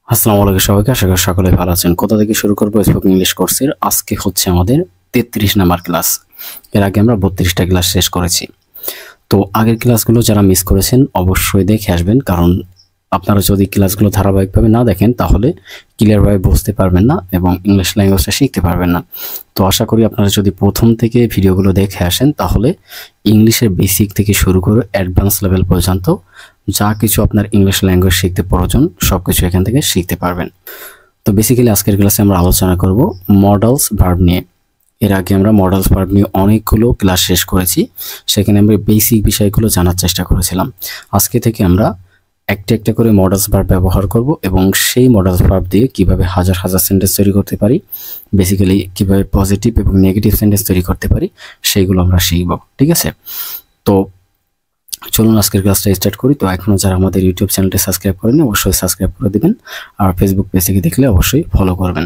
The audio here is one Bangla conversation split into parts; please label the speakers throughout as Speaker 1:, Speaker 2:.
Speaker 1: আসসালামু আলাইকুম সবাইকে, আশা করি সকলে ভালো আছেন। কোথা থেকে শুরু করব? স্পোকেন ইংলিশ কোর্সের আজকে হচ্ছে আমাদের 33 নাম্বার ক্লাস। এর আগে আমরা 32টা ক্লাস শেষ করেছি। তো আগের ক্লাসগুলো যারা মিস করেছেন অবশ্যই দেখে আসবেন, কারণ আপনারা যদি ক্লাসগুলো ধারাবাহিকভাবে না দেখেন তাহলে ক্লিয়ারভাবে বুঝতে পারবেন না এবং ইংলিশ ল্যাঙ্গুয়েজটা শিখতে পারবেন না। তো আশা করি আপনারা যদি প্রথম থেকে ভিডিওগুলো দেখে আসেন তাহলে ইংলিশের বেসিক থেকে শুরু করে অ্যাডভান্স লেভেল পর্যন্ত যা কিছু আপনার ইংলিশ ল্যাঙ্গুয়েজ শিখতে প্রয়োজন সব কিছু এখান থেকে শিখতে পারবেন। তো বেসিক্যালি আজকের ক্লাসে আমরা আলোচনা করব মডেলস ভার্ব নিয়ে। এর আগে আমরা মডেলস ভার্ব নিয়ে অনেকগুলো ক্লাস শেষ করেছি, সেখানে আমরা বেসিক বিষয়গুলো জানার চেষ্টা করেছিলাম। আজকে থেকে আমরা একটা একটা করে মডেলস ভার্ব ব্যবহার করব এবং সেই মডেলস ভার্ব দিয়ে কিভাবে হাজার হাজার সেন্টেন্স তৈরি করতে পারি, বেসিক্যালি কিভাবে পজিটিভ এবং নেগেটিভ সেন্টেন্স তৈরি করতে পারি সেইগুলো আমরা শিখব। ঠিক আছে, তো চলুন আজকের ক্লাসটা স্টার্ট করি। তো এখনও যারা আমাদের ইউটিউব চ্যানেলটি সাবস্ক্রাইব করেনি অবশ্যই সাবস্ক্রাইব করে দিবেন, আর ফেসবুক পেজ থেকে দেখলে অবশ্যই ফলো করবেন।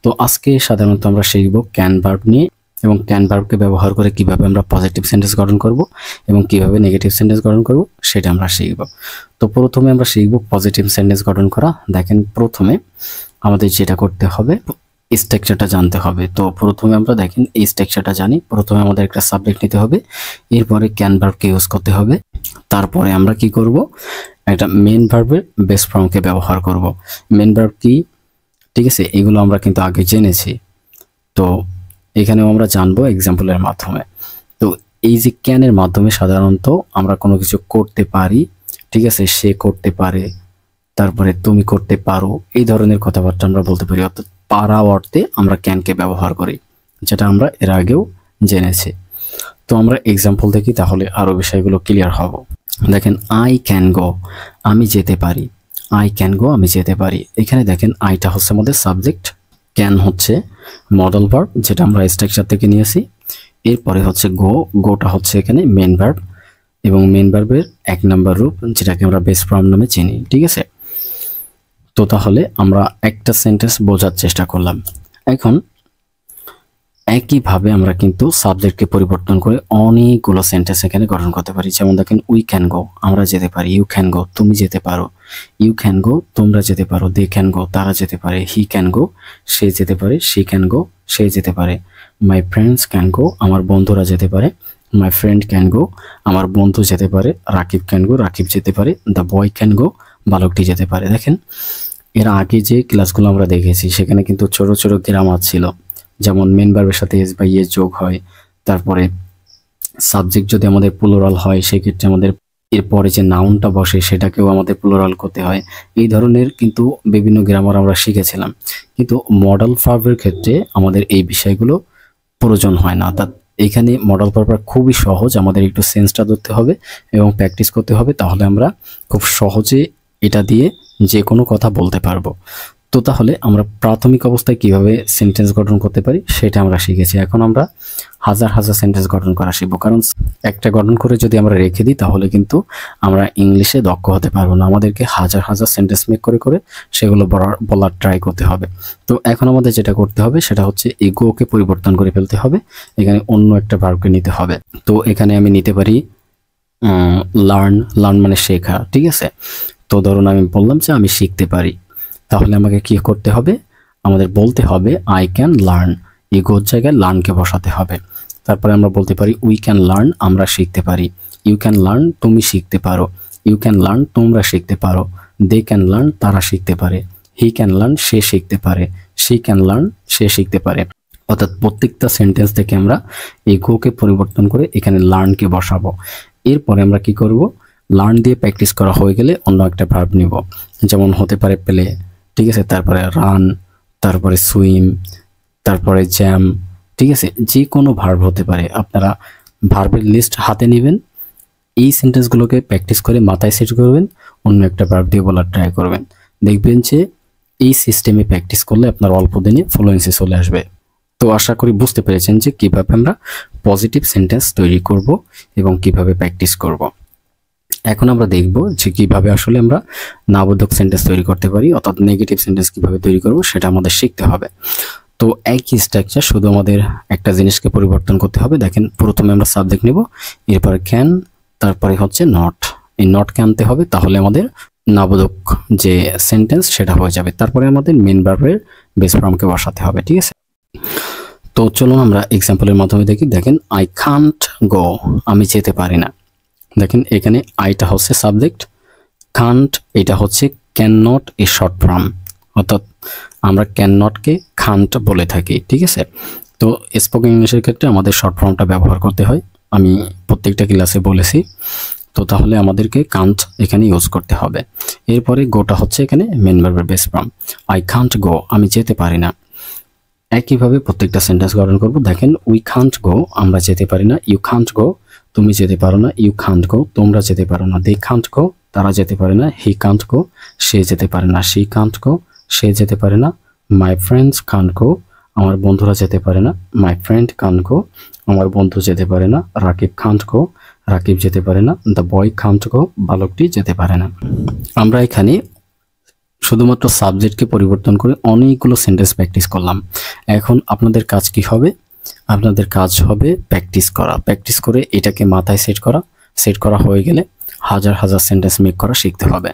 Speaker 1: তো আজকে সাধারণত আমরা শিখব ক্যান ভার্ব নিয়ে, এবং ক্যান ভার্বকে ব্যবহার করে কিভাবে আমরা পজিটিভ সেন্টেন্স গঠন করব এবং কিভাবে নেগেটিভ সেন্টেন্স গঠন করব সেটা আমরা শিখব। তো প্রথমে আমরা শিখব পজিটিভ সেন্টেন্স গঠন করা। দেখেন, প্রথমে আমাদের যেটা করতে হবে স্ট্রাকচারটা জানতে হবে। তো প্রথমে আমরা দেখেন এই স্ট্রাকচারটা জানি। প্রথমে আমাদের একটা সাবজেক্ট নিতে হবে, এরপরে ক্যান ভার্বকে ইউজ করতে হবে, তারপরে আমরা কি করব, একটা মেন ভার্বের বেস ফর্মকে ব্যবহার করব। মেন ভার্ব কি, ঠিক আছে, এগুলো আমরা কিন্তু আগে জেনেছি, তো এখানেও আমরা জানবো এক্সাম্পলের মাধ্যমে। তো এই যে ক্যানের মাধ্যমে সাধারণত আমরা কোনো কিছু করতে পারি, ঠিক আছে, সে করতে পারে, তারপরে তুমি করতে পারো, এই ধরনের কথাবার্তা আমরা বলতে পারি। অর্থাৎ পারা অর্থে আমরা ক্যানকে ব্যবহার করি, যেটা আমরা এর আগেও জেনেছি। তো আমরা এক্সাম্পল দেখি, তাহলে আরো বিষয়গুলো ক্লিয়ার হব। দেখেন, আই ক্যান গো, আমি যেতে পারি। আই ক্যান গো, আমি যেতে পারি। এখানে দেখেন আইটা হচ্ছে আমাদের সাবজেক্ট, ক্যান হচ্ছে মডেল ভার্ব যেটা আমরা স্ট্রাকচার থেকে নিয়েছি, এরপরে হচ্ছে গো, গোটা হচ্ছে এখানে মেন ভার্ব এবং মেন ভার্বের এক নাম্বার রূপ যেটাকে আমরা বেস ফর্ম নামে চিনি। ঠিক আছে, তো তাহলে আমরা একটা সেন্টেন্স বোঝার চেষ্টা করলাম। এখন একইভাবে আমরা কিন্তু সাবজেক্টকে পরিবর্তন করে অনেকগুলো সেন্টেন্স এখানে গঠন করতে পারি। যেমন দেখেন, উই ক্যান গো, আমরা যেতে পারি। ইউ ক্যান গো, তুমি যেতে পারো। ইউ ক্যান গো, তোমরা যেতে পারো। দে ক্যান গো, তারা যেতে পারে। হি ক্যান গো, সে যেতে পারে। শি ক্যান গো, সে যেতে পারে। মাই ফ্রেন্ডস ক্যান গো, আমার বন্ধুরা যেতে পারে। মাই ফ্রেন্ড ক্যান গো, আমার বন্ধু যেতে পারে। রাকিব ক্যান গো, রাকিব যেতে পারে। দ্য বয় ক্যান গো, বালকটি যেতে পারে। দেখেন, এর আগে যে ক্লাসগুলো আমরা দেখেছি সেখানে কিন্তু ছোট ছোট গ্রামার ছিল, যেমন মেন ভার্বের সাথে এস বা ইয়েস যোগ হয়, তারপরে সাবজেক্ট যদি আমাদের প্লুরাল হয় সেক্ষেত্রে আমাদের এরপরে যে নাউনটা বসে সেটাকেও আমাদের প্লুরাল করতে হয়। এই ধরনের কিন্তু বিভিন্ন গ্রামার আমরা শিখেছিলাম, কিন্তু মডেল ভার্বের ক্ষেত্রে আমাদের এই বিষয়গুলো প্রয়োজন হয় না। অর্থাৎ এখানে মডেল ভার্বটা খুবই সহজ, আমাদের একটু সেন্সটা ধরতে হবে এবং প্র্যাকটিস করতে হবে, তাহলে আমরা খুব সহজে এটা দিয়ে যে কোনো কথা বলতে পারবো। তো তাহলে আমরা প্রাথমিক অবস্থায় কিভাবে সেন্টেন্স গঠন করতে পারি সেটা আমরা শিখেছি। এখন আমরা হাজার হাজার সেন্টেন্স গঠন করা শিখবো, কারণ একটা গঠন করে যদি আমরা রেখে দিই তাহলে কিন্তু আমরা ইংলিশে দক্ষ হতে পারবো না। আমাদেরকে হাজার হাজার সেন্টেন্স মেক করে করে সেগুলো বলার ট্রাই করতে হবে। তো এখন আমাদের যেটা করতে হবে সেটা হচ্ছে এই গোকে পরিবর্তন করে ফেলতে হবে, এখানে অন্য একটা ভার্বকে নিতে হবে। তো এখানে আমি নিতে পারি লার্ন, লার্ন মানে শেখা। ঠিক আছে, তো ধরুন আমি বললাম যে আমি শিখতে পারি, তাহলে আমাকে কি করতে হবে, আমাদের বলতে হবে আই ক্যান লার্ন, এই গোর জায়গায় লার্নকে বসাতে হবে। তারপরে আমরা বলতে পারি উই ক্যান লার্ন, আমরা শিখতে পারি। ইউ ক্যান লার্ন, তুমি শিখতে পারো। ইউ ক্যান লার্ন, তোমরা শিখতে পারো। দে ক্যান লার্ন, তারা শিখতে পারে। হি ক্যান লার্ন, সে শিখতে পারে। শি ক্যান লার্ন, সে শিখতে পারে। অর্থাৎ প্রত্যেকটা সেন্টেন্স থেকে আমরা এই গোকে পরিবর্তন করে এখানে লার্নকে বসাবো। এরপরে আমরা কি করব, লার্ন দিয়ে প্র্যাকটিস করা হয়ে গেলে অন্য একটা ভার্ব নিব, যেমন হতে পারে প্লে, ঠিক আছে, তারপরে রান, তারপরে সুইম, তারপরে জ্যাম। ঠিক আছে, যে কোনো ভার্ব হতে পারে। আপনারা ভার্বের লিস্ট হাতে নেবেন, এই সেন্টেন্সগুলোকে প্র্যাকটিস করে মাথায় সেট করবেন, অন্য একটা ভার্ব দিয়ে বলার ট্রাই করবেন। দেখবেন যে এই সিস্টেমে প্র্যাকটিস করলে আপনার অল্প দিনে ফ্লুয়েন্সি চলে আসবে। তো আশা করি বুঝতে পেরেছেন যে কিভাবে আমরা পজিটিভ সেন্টেন্স তৈরি করব এবং কিভাবে প্র্যাকটিস করব। এখন আমরা দেখব যে কিভাবে আসলে আমরা নাবোধক সেন্টেন্স তৈরি করতে পারি, অর্থাৎ নেগেটিভ সেন্টেন্স কিভাবে তৈরি করব সেটা আমাদের শিখতে হবে। তো একই স্ট্রাকচার, শুধু আমাদের একটা জিনিসকে পরিবর্তন করতে হবে। দেখেন, প্রথমে আমরা সাবজেক্ট নেব, এরপরে ক্যান, তারপরে হচ্ছে নট। এই নটকে আনতে হবে, তাহলে আমাদের নাবোধক যে সেন্টেন্স সেটা হয়ে যাবে। তারপরে আমাদের মেন ভার্বের বেস ফর্মকে বসাতে হবে, ঠিক আছে। তো চলুন আমরা এক্সাম্পলের মাধ্যমে দেখি। দেখেন আই কান্ট গো, আমি যেতে পারি না। দেখেন এখানে আইটা হচ্ছে সাবজেক্ট, কান্ট এটা হচ্ছে can not a short form, অর্থাৎ আমরা ক্যান নটকে কান্ট বলে থাকি, ঠিক আছে। তো স্পোকেন ইংলিশের ক্ষেত্রে আমাদের শর্ট ফর্মটা ব্যবহার করতে হয়, আমি প্রত্যেকটা ক্লাসে বলেছি। তো তাহলে আমাদেরকে কান্ট এখানে ইউজ করতে হবে। এরপরে গোটা হচ্ছে এখানে মেন ভার্বের বেস ফর্ম। আই কান্ট গো, আমি যেতে পারি না। একইভাবে প্রত্যেকটা সেন্টেন্স গঠন করব। দেখেন উই কান্ট গো, আমরা যেতে পারি না। ইউ কান্ট গো, তুমি যেতে পারো না। ইউ কান্ট গো, তোমরা যেতে পারো না। দে কান্ট গো, তারা যেতে পারে না। হি কান্ট গো, সে যেতে পারে না। শি কান্ট গো, সে যেতে পারে না। মাই ফ্রেন্ডস কান্ট গো, আমার বন্ধুরা যেতে পারে না। মাই ফ্রেন্ড কান্ট গো, আমার বন্ধু যেতে পারে না। রাকিব কান্ট গো, রাকিব যেতে পারে না। দ্য বয় কান্ট গো, বালকটি যেতে পারে না। আমরা এখানে শুধুমাত্র সাবজেক্টকে পরিবর্তন করে অনেকগুলো সেন্টেন্স প্র্যাকটিস করলাম। এখন আপনাদের কাজ কি হবে? আপনাদের কাজ হবে প্র্যাকটিস করা, প্র্যাকটিস করে এটাকে মাথায় সেট করা হয়ে গেলে হাজার হাজার সেন্টেন্স মেক করা শিখতে হবে।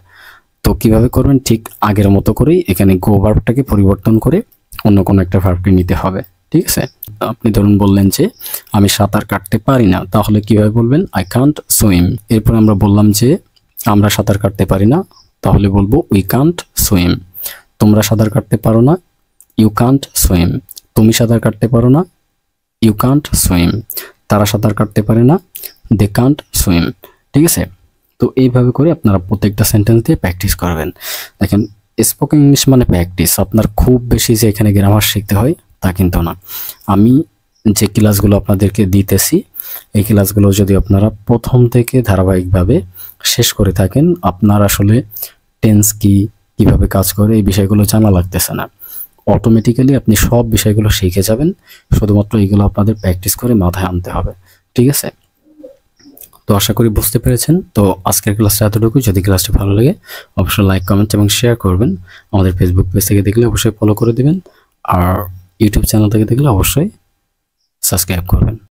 Speaker 1: তো কিভাবে করবেন? ঠিক আগের মতো করেই এখানে গো ভার্বটাকে পরিবর্তন করে অন্য কোনো একটা ভার্বকে নিতে হবে, ঠিক আছে। আপনি ধরুন বললেন যে আমি সাঁতার কাটতে পারি না, তাহলে কিভাবে বলবেন? I can't swim. এরপর আমরা বললাম যে আমরা সাঁতার কাটতে পারি না, তাহলে বলবো উই কান্ট সুইম। তোমরা সাঁতার কাটতে পারো না, ইউ কান্ট সুইম। তুমি সাঁতার কাটতে পারো না, ইউ কান্ট সুইম। তারা সাঁতার কাটতে পারে না, দে কান্ট সুইম, ঠিক আছে। তো এইভাবে করে আপনারা প্রত্যেকটা সেন্টেন্স দিয়ে প্র্যাকটিস করবেন। দেখেন স্পোকেন ইংলিশ মানে প্র্যাকটিস। আপনার খুব বেশি যে এখানে গ্রামার শিখতে হয় তা কিন্তু না। আমি যে ক্লাসগুলো আপনাদেরকে দিতেছি এই ক্লাসগুলো যদি আপনারা প্রথম থেকে ধারাবাহিকভাবে শেষ করে থাকেন, আপনার আসলে টেন্স কি, কিভাবে কাজ করে এই বিষয়গুলো জানা লাগতেছে না। অটোমেটিক্যালি আপনি সব বিষয়গুলো শিখে যাবেন। শুধুমাত্র এইগুলো আপনাদের প্র্যাকটিস করে মাথায় আনতে হবে, ঠিক আছে। তো আশা করি বুঝতে পেরেছেন। তো আজকের ক্লাসটা এতটুকু। যদি ক্লাসটি ভালো লাগে অবশ্যই লাইক, কমেন্ট এবং শেয়ার করবেন। আমাদের ফেসবুক পেজ থেকে দেখলে অবশ্যই ফলো করে দিবেন, আর ইউটিউব চ্যানেল থেকে দেখলে অবশ্যই সাবস্ক্রাইব করবেন।